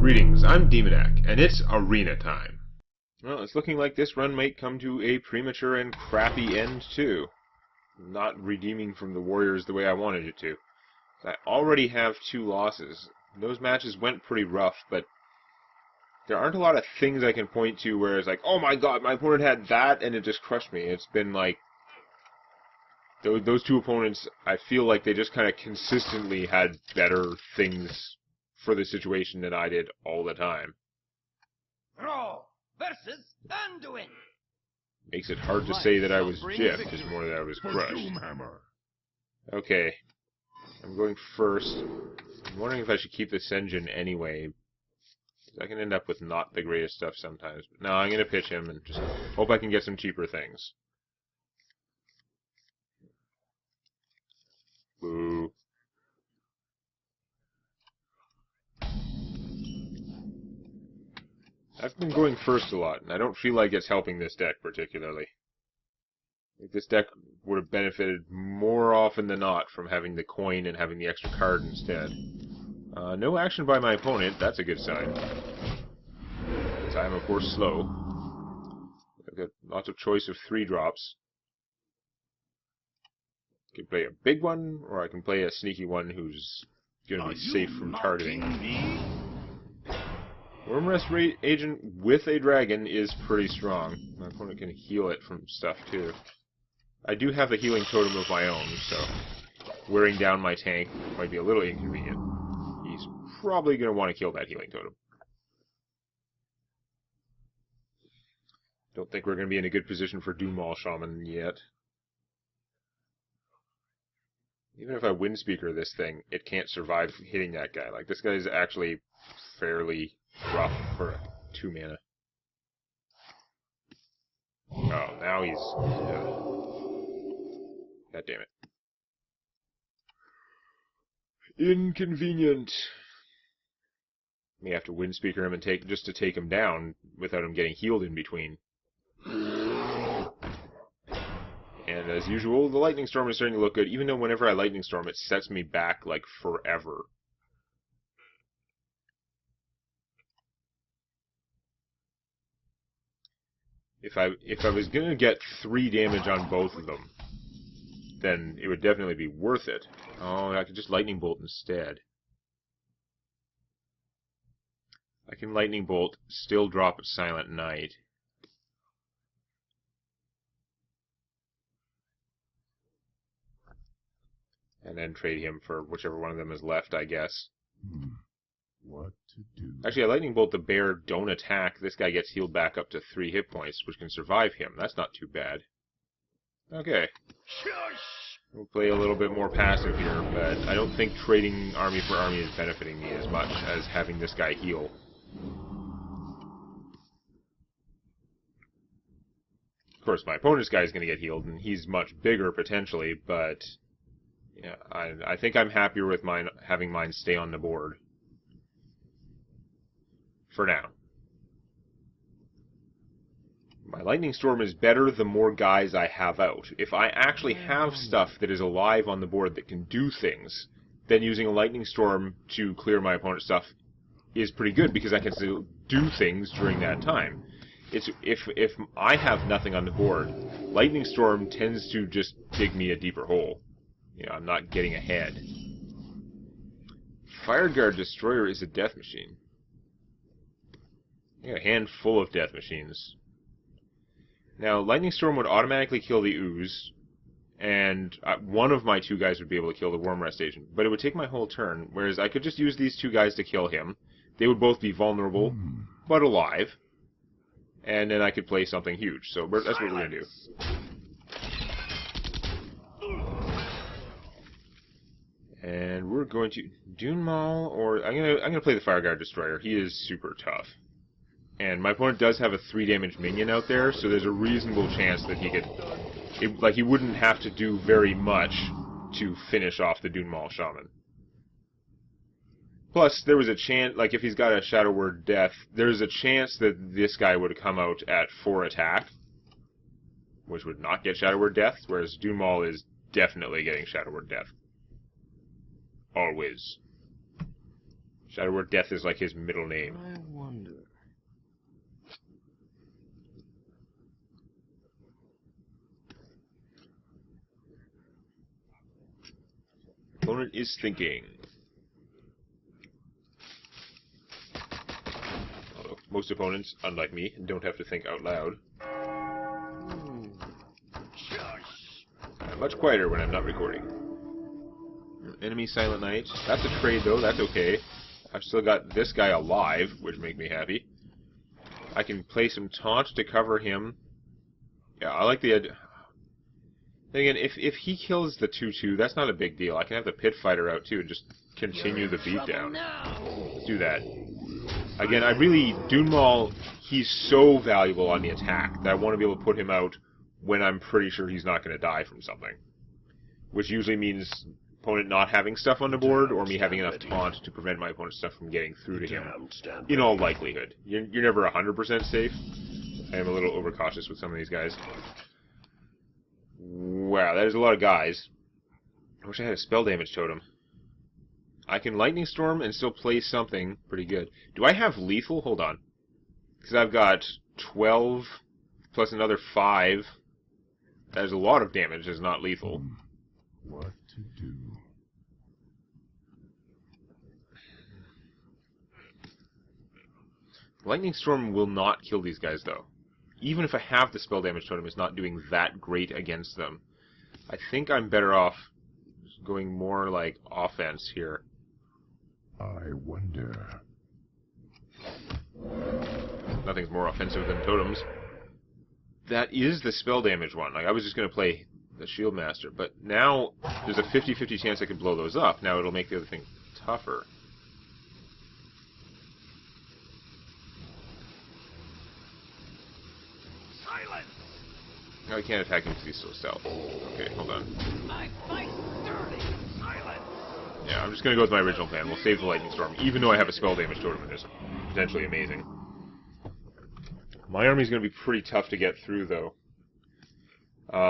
Greetings, I'm Demonac, and it's arena time. Well, it's looking like this run might come to a premature and crappy end, too. Not redeeming from the Warriors the way I wanted it to. I already have 2 losses. Those matches went pretty rough, but there aren't a lot of things I can point to where it's like, oh my god, my opponent had that, and it just crushed me. It's been like, those 2 opponents, I feel like they just kind of consistently had better things for the situation than I did all the time. Raw versus Anduin. Makes it hard to say that I was gypped, just more that I was crushed. Okay, I'm going first. I'm wondering if I should keep this engine anyway. I can end up with not the greatest stuff sometimes. But no, I'm going to pitch him and just hope I can get some cheaper things. Boo. I've been going first a lot, and I don't feel like it's helping this deck particularly. I think this deck would have benefited more often than not from having the coin and having the extra card instead. No action by my opponent, that's a good sign. Because I am, of course, slow. I've got lots of choice of 3 drops. I can play a big one, or I can play a sneaky one who's going to be safe from targeting. Wormrest Agent with a dragon is pretty strong. My opponent can heal it from stuff too. I do have a healing totem of my own, so wearing down my tank might be a little inconvenient. He's probably going to want to kill that healing totem. Don't think we're going to be in a good position for Doomall Shaman yet. Even if I Windspeaker this thing, it can't survive hitting that guy. Like, this guy's actually fairly rough for a 2 mana. Oh, now he's... God damn it. Inconvenient. May have to Windspeaker him and just to take him down without him getting healed in between. And as usual, the Lightning Storm is starting to look good, even though whenever I Lightning Storm, it sets me back like forever. If I was going to get 3 damage on both of them, then it would definitely be worth it. Oh, I could just Lightning Bolt instead. I can Lightning Bolt, still drop Silent Night. And then trade him for whichever one of them is left, I guess. What to do? Actually, I Lightning Bolt the bear, don't attack. This guy gets healed back up to 3 hit points, which can survive him. That's not too bad. Okay. We'll play a little bit more passive here, but I don't think trading army for army is benefiting me as much as having this guy heal. Of course, my opponent's guy is going to get healed, and he's much bigger potentially, but yeah, I think I'm happier with having mine stay on the board. For now. My Lightning Storm is better the more guys I have out. If I actually have stuff that is alive on the board that can do things, then using a Lightning Storm to clear my opponent's stuff is pretty good because I can still do things during that time. If I have nothing on the board, Lightning Storm tends to just dig me a deeper hole. You know, I'm not getting ahead. Fireguard Destroyer is a death machine. I got a hand full of death machines. Now, Lightning Storm would automatically kill the Ooze, and one of my 2 guys would be able to kill the Wormrest Agent, but it would take my whole turn, whereas I could just use these 2 guys to kill him. They would both be vulnerable, but alive, and then I could play something huge, so that's what we're going to do. And we're going to Dune Maul, or I'm gonna play the Fireguard Destroyer. He is super tough. And my opponent does have a 3 damage minion out there, so there's a reasonable chance that he could... he wouldn't have to do very much to finish off the Dune Maul Shaman. Plus, there was a chance, like if he's got a Shadow Word Death, there's a chance that this guy would come out at 4 attack, which would not get Shadow Word Death, whereas Dune Maul is definitely getting Shadow Word Death. Always. Shadowword Death is like his middle name. I wonder. Opponent is thinking. Although most opponents, unlike me, don't have to think out loud. I'm much quieter when I'm not recording. Enemy Silent Knight. That's a trade, though. That's okay. I've still got this guy alive, which make me happy. I can play some taunt to cover him. Yeah, I like the idea. Then again, if he kills the 2/2, that's not a big deal. I can have the Pit Fighter out, too, and just continue the beatdown. Let's do that. Again, Dune Maul, he's so valuable on the attack that I want to be able to put him out when I'm pretty sure he's not going to die from something. Which usually means opponent not having stuff on the board, or me having enough taunt to prevent my opponent's stuff from getting through to him. In all likelihood. You're never 100% safe. I am a little overcautious with some of these guys. Wow, that is a lot of guys. I wish I had a spell damage totem. I can Lightning Storm and still play something pretty good. Do I have lethal? Hold on. Because I've got 12 plus another 5. That is a lot of damage. It's not lethal. What to do? Lightning Storm will not kill these guys, though. Even if I have the spell damage totem, it's not doing that great against them. I think I'm better off going more like offense here. I wonder. Nothing's more offensive than totems. That is the spell damage one. Like, I was just going to play the Shield Master, but now there's a 50-50 chance I could blow those up. Now it'll make the other thing tougher. Silence! No, I can't attack him because he's so stealth. Okay, hold on. I fight dirty. Silence! Yeah, I'm just going to go with my original plan. We'll save the Lightning Storm, even though I have a spell damage totem and it's potentially amazing. My army's going to be pretty tough to get through, though.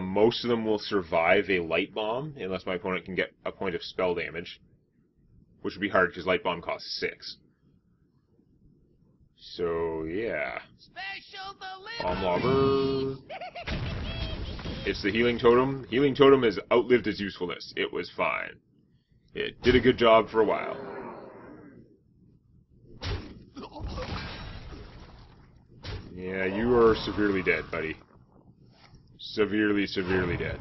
Most of them will survive a Light Bomb, unless my opponent can get a point of spell damage. Which would be hard, because Light Bomb costs 6. So, yeah. Special Bomb delivery! Lobber. It's the Healing Totem. Healing Totem has outlived its usefulness. It was fine. It did a good job for a while. Yeah, you are severely dead, buddy. Severely, severely dead.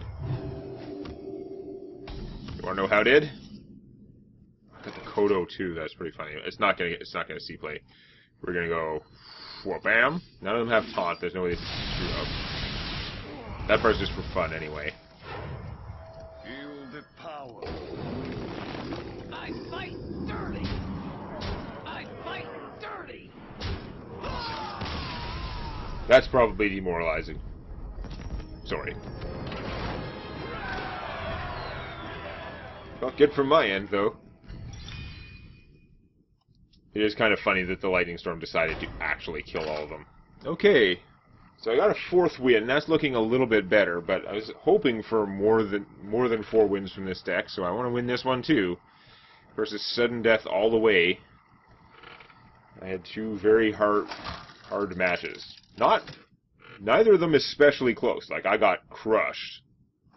You wanna know how dead? I got the Kodo too. That's pretty funny. It's not gonna see play. We're gonna go bam. None of them have taunt. There's no way to screw up. That part's just for fun anyway. Feel the power. I fight dirty. I fight dirty. That's probably demoralizing. Sorry. Well, good from my end, though. It is kind of funny that the Lightning Storm decided to actually kill all of them. Okay, so I got a 4th win. That's looking a little bit better, but I was hoping for more than 4 wins from this deck, so I want to win this one too. Versus Sudden Death all the way. I had 2 very hard matches. Neither of them especially close. Like, I got crushed.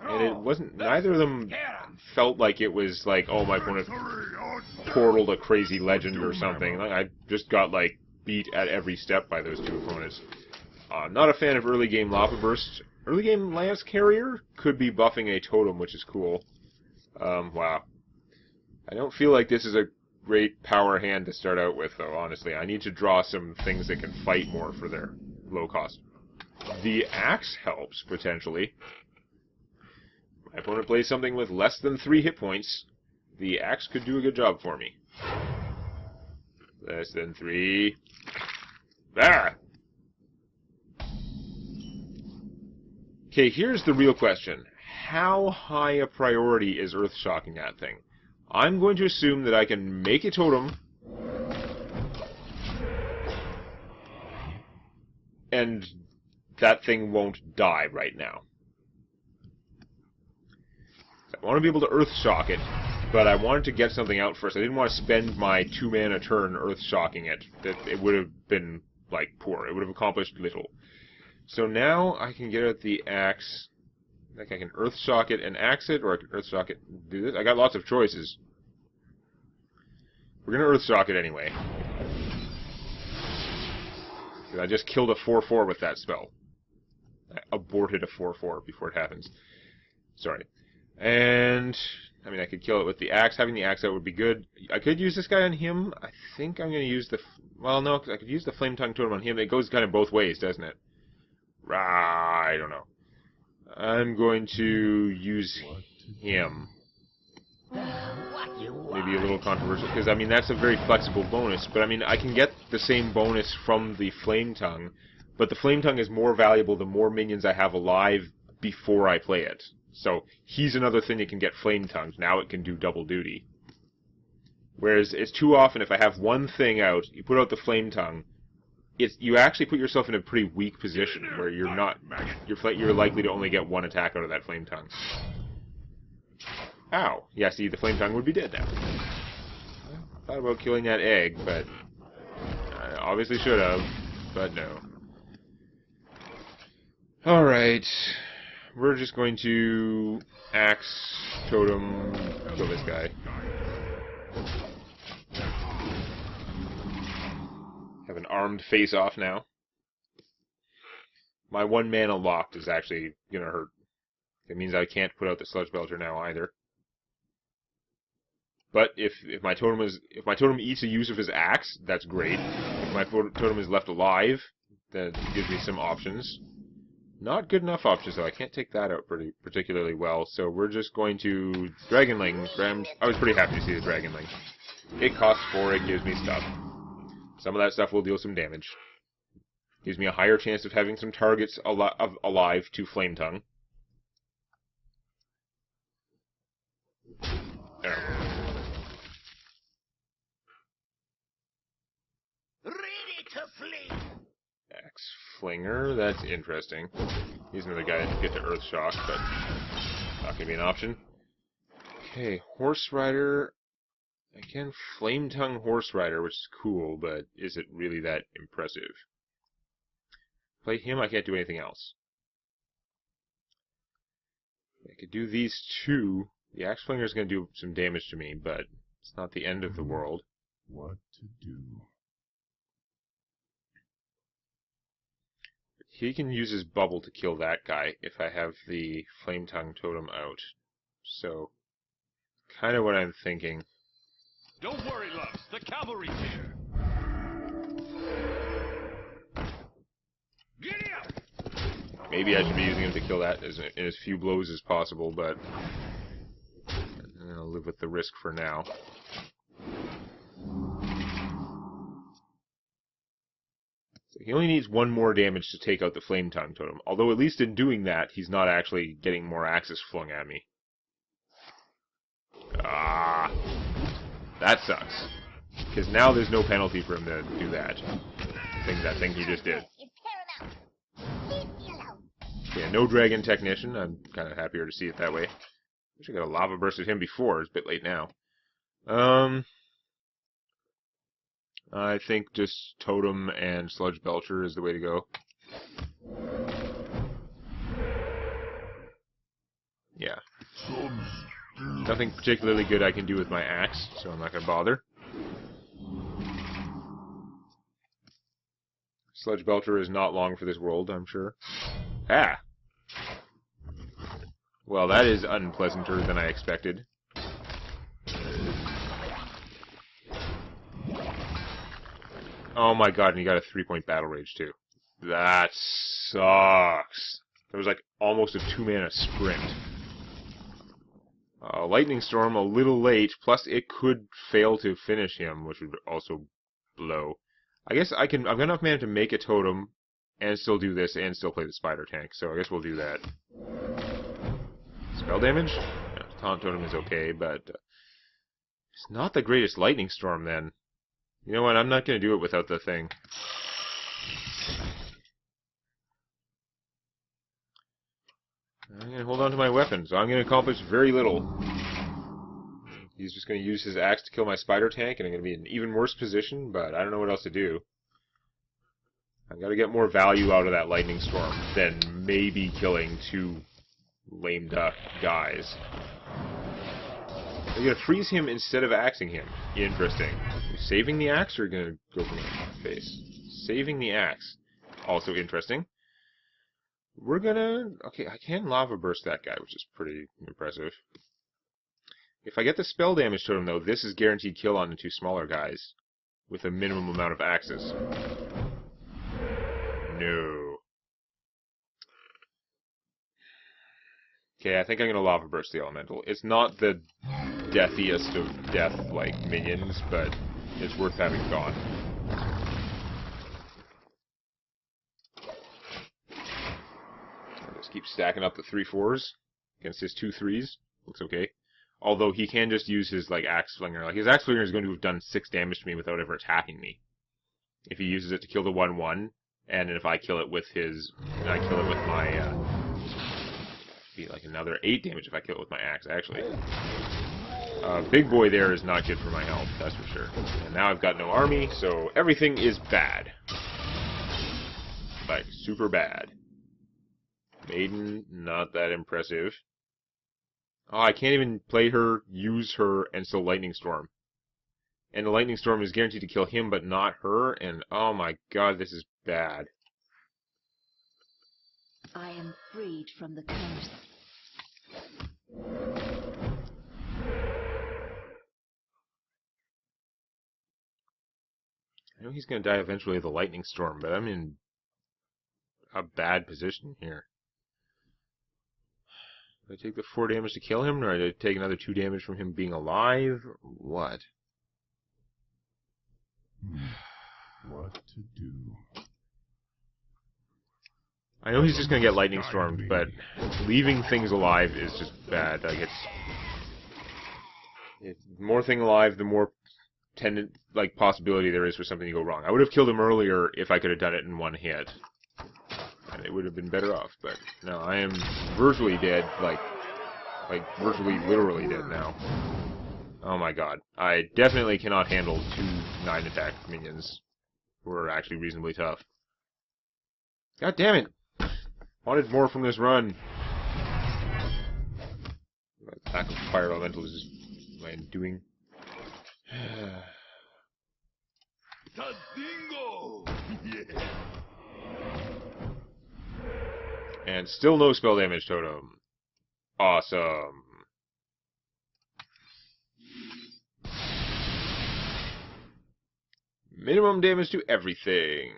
And it wasn't, neither of them felt like it was like, oh, my opponent portaled a crazy legend or something. Like, I just got, like, beat at every step by those 2 opponents. Not a fan of early game Lava Burst. Early game Lance Carrier could be buffing a totem, which is cool. Wow. I don't feel like this is a great power hand to start out with, though, honestly. I need to draw some things that can fight more for their low cost. The Axe helps, potentially. My opponent plays something with less than 3 hit points. The Axe could do a good job for me. Less than 3. Ah! Okay, here's the real question. How high a priority is Earthshocking that thing? I'm going to assume that I can make a totem and that thing won't die right now. I want to be able to Earthshock it but I wanted to get something out first. I didn't want to spend my 2-mana turn Earth-shocking it. It would have been, like, poor. It would have accomplished little. So now I can get out the axe. I think I can Earth-shock it and axe it, or I can Earth-shock it and do this. I got lots of choices. We're going to Earth-shock it anyway. I just killed a 4/4 with that spell. I aborted a 4/4 before it happens. Sorry. And, I mean, I could kill it with the axe. Having the axe out would be good. I could use this guy on him. I think I'm going to use the... Well, no, I could use the Flame Tongue Totem on him. It goes kind of both ways, doesn't it? I don't know. I'm going to use him. Maybe a little controversial, because, I mean, that's a very flexible bonus. But, I mean, I can get the same bonus from the Flame Tongue, but the Flame Tongue is more valuable the more minions I have alive before I play it. So, he's another thing that can get Flame Tongued. Now it can do double duty. Whereas, it's too often, if I have one thing out, you put out the Flame Tongue, you actually put yourself in a pretty weak position, where you're likely to only get one attack out of that Flame Tongue. Ow. Yeah, see, the Flame Tongue would be dead now. I thought about killing that egg, but I obviously should have, but no. Alright. We're just going to axe, totem, kill this guy. Have an armed face-off now. My 1 mana locked is actually gonna hurt. It means I can't put out the Sludge Belcher now either. But if my totem eats a use of his axe, that's great. If my totem is left alive, then it gives me some options. Not good enough options though. I can't take that out particularly well. So we're just going to Dragonling. I was pretty happy to see the Dragonling. It costs 4. It gives me stuff. Some of that stuff will deal some damage. Gives me a higher chance of having some targets alive to Flame Tongue. There. Ready to flee. Axe Flinger, that's interesting. He's another guy that can get to Earth Shock, but not gonna be an option. Okay, Horse Rider. I can Flame Tongue Horse Rider, which is cool, but is it really that impressive? Play him, I can't do anything else. I could do these two. The Axe Flinger is going to do some damage to me, but it's not the end of the world. What to do? He can use his bubble to kill that guy if I have the Flame Tongue Totem out. So, kind of what I'm thinking. Don't worry, loves. The cavalry's here. Giddy up! Maybe I should be using him to kill that in as few blows as possible, but I'll live with the risk for now. So he only needs 1 more damage to take out the Flame Tongue Totem, although at least in doing that, he's not actually getting more axes flung at me. Ah, that sucks. Because now there's no penalty for him to do that. That thing he just did. Yeah, no Dragon Technician. I'm kind of happier to see it that way. Wish I could have Lava Bursted him before. It's a bit late now. I think just Totem and Sludge Belcher is the way to go. Yeah. Nothing particularly good I can do with my axe, so I'm not going to bother. Sludge Belcher is not long for this world, I'm sure. Ah! Well, that is unpleasanter than I expected. Oh my god, and he got a 3-point Battle Rage, too. That sucks. There was like almost a 2-mana sprint. Lightning Storm a little late, plus it could fail to finish him, which would also blow. I guess I'm gonna enough mana to make a totem, and still do this, and still play the Spider Tank, so I guess we'll do that. Spell damage? Yeah, Taunt Totem is okay, but it's not the greatest Lightning Storm then. You know what, I'm not gonna do it without the thing. I'm gonna hold on to my weapon, so I'm gonna accomplish very little. He's just going to use his axe to kill my spider tank, and I'm going to be in an even worse position, but I don't know what else to do. I've got to get more value out of that lightning storm than maybe killing 2 lame duck guys. I'm going to freeze him instead of axing him. Interesting. Saving the axe or going to go for my face? Saving the axe. Also interesting. We're going to... Okay, I can lava burst that guy, which is pretty impressive. If I get the spell damage to him, though, this is guaranteed kill on the 2 smaller guys with a minimum amount of axes. No. Okay, I think I'm going to lava burst the elemental. It's not the deathiest of death-like minions, but it's worth having gone. I'll just keep stacking up the 3/4s against his 2 3s. Looks okay. Although he can just use his axe flinger. His axe flinger is going to have done 6 damage to me without ever attacking me. If he uses it to kill the 1/1, and if I kill it with my be like another 8 damage if I kill it with my axe, actually. Big boy there is not good for my health, that's for sure. And now I've got no army, so everything is bad. Like, super bad. Maiden, not that impressive. Oh, I can't even play her, use her, and still Lightning Storm. And the Lightning Storm is guaranteed to kill him, but not her, and oh my god, this is bad. I am freed from the curse. I know he's going to die eventually of the Lightning Storm, but I'm in a bad position here. Do I take the 4 damage to kill him, or do I take another 2 damage from him being alive? What? What to do? I know he's just going to get Lightning Stormed, but leaving things alive is just bad. Like, it's the more thing alive, the more possibility there is for something to go wrong. I would have killed him earlier if I could have done it in 1 hit. And it would have been better off, but no, I am virtually dead, like virtually literally dead now. Oh my god. I definitely cannot handle 2 9-attack minions who are actually reasonably tough. God damn it! Wanted more from this run. Attack of fire elemental is just my undoing. Tadingo! Yeah. And still no spell damage totem. Awesome. Minimum damage to everything.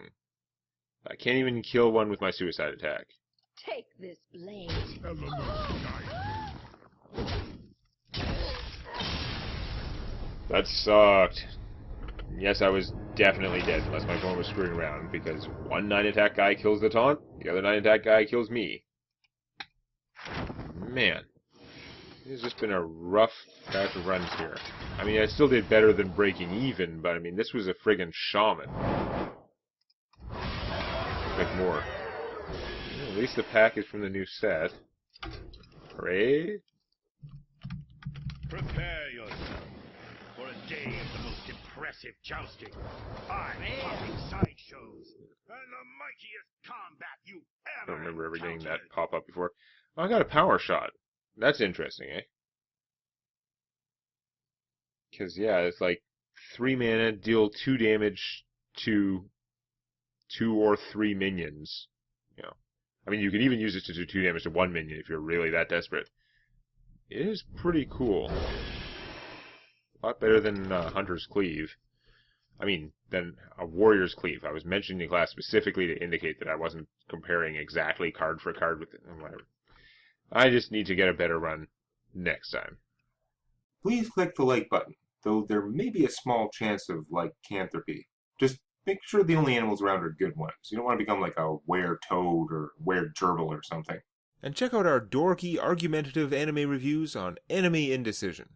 I can't even kill one with my suicide attack. Take this blade. That sucked. Yes, I was definitely dead unless my phone was screwing around, because 1 9-attack guy kills the taunt, the other 9-attack guy kills me. Man. It's just been a rough batch of runs here. I mean, I still did better than breaking even, but I mean, this was a friggin' Shaman. Expect more. Well, at least the pack is from the new set. Hooray! Prepare yourself for a day of the most impressive jousting, eye-popping sideshows, and the mightiest combat you I ever don't remember ever getting that encountered. pop up before. Oh, I got a power shot. That's interesting, eh? Because, yeah, it's like 3 mana, deal 2 damage to 2 or 3 minions. You know, I mean, you could even use it to do 2 damage to 1 minion if you're really that desperate. It is pretty cool. A lot better than Hunter's Cleave. I mean, than a Warrior's Cleave. I was mentioning the class specifically to indicate that I wasn't comparing exactly card for card with it. Whatever. I just need to get a better run next time. Please click the like button, though there may be a small chance of lycanthropy. Just make sure the only animals around are good ones. You don't want to become like a were-toad or were-gerbil or something. And check out our dorky, argumentative anime reviews on Enemy Indecision.